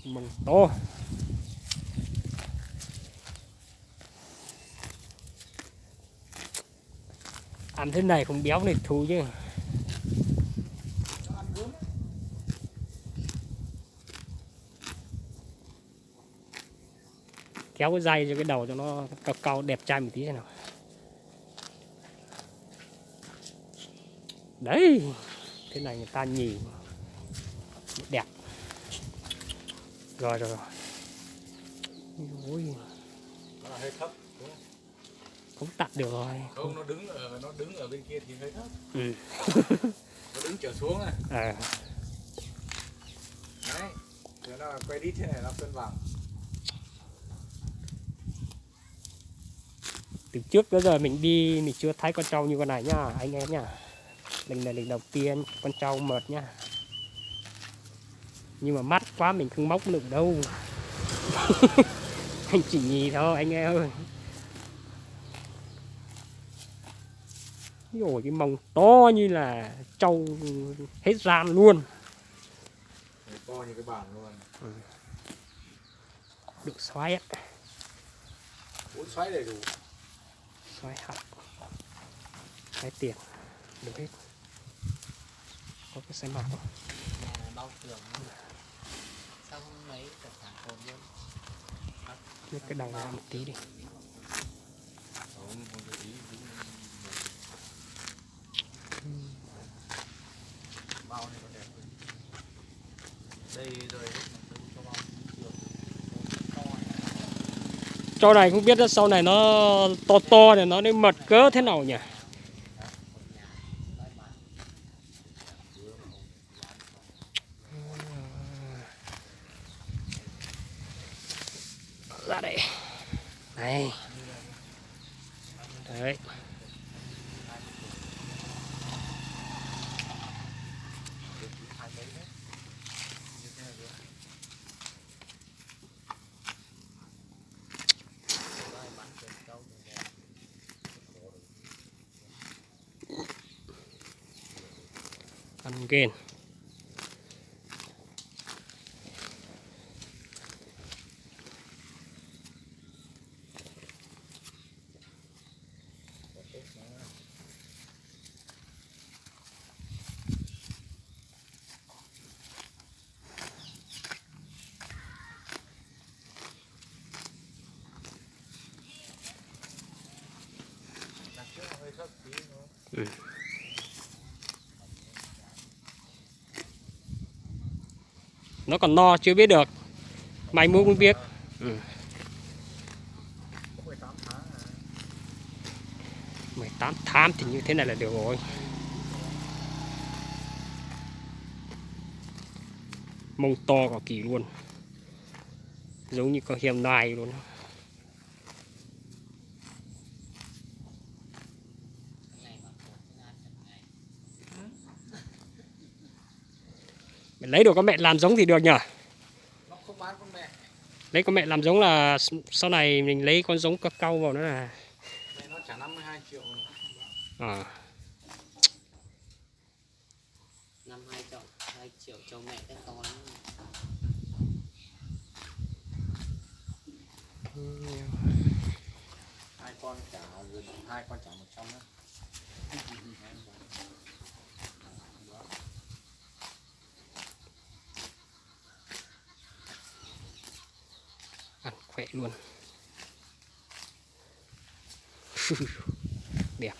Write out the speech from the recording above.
Mừng to. Ăn thế này không béo này thú chứ. Kéo cái dây cho cái đầu cho nó cao cao đẹp trai một tí thế nào. Đấy, thế này người ta nhìn đẹp. Rồi. Ôi. Nó là hơi thấp đúng không? Không tắt được rồi. Không, nó đứng ở bên kia thì hơi thấp. Ừ. Nó đứng trở xuống à. À. Đấy, rồi nó quay đi thế này nó cân bằng. Từ trước tới giờ mình đi mình chưa thấy con trâu như con này nhá anh em nhá. Mình là lần đầu tiên con trâu mệt nhá. Nhưng mà mắt quá mình không móc được đâu. Anh chỉ nhìn thôi anh em ơi. Rồi cái mông to như là trâu hết ran luôn. To như cái bàn luôn. Ừ. Được xoáy á. Bốn xoáy đầy đủ. Xoáy hạt. Xoáy tiền. Được hết. Có cái xoáy mặt không? Bao tưởng xong mấy cả tháng hồn luôn. Nhấc cái đằng ra một tí đi. Bao này còn đẹp hơn. Đây rồi cho bao Trâu này không biết sau này nó to này nó đến mật cỡ thế nào nhỉ? Ra đây. Này. Đấy. Ăn ghen. Ừ. Nó còn no chưa biết được. Mai mua cũng biết. Ừ. 18 tháng thì như thế này là được rồi. Mông to cả kỳ luôn. Giống như con hươu nai luôn. Mày lấy được con mẹ làm giống thì được nhỉ? nó không bán con mẹ. Lấy con mẹ làm giống là sau này mình lấy con giống cau vào nữa là. Mẹ nó trả 52 triệu. À. 2 triệu cho mẹ các con. Hai con trả 100 đó. Ăn khỏe luôn. Đẹp.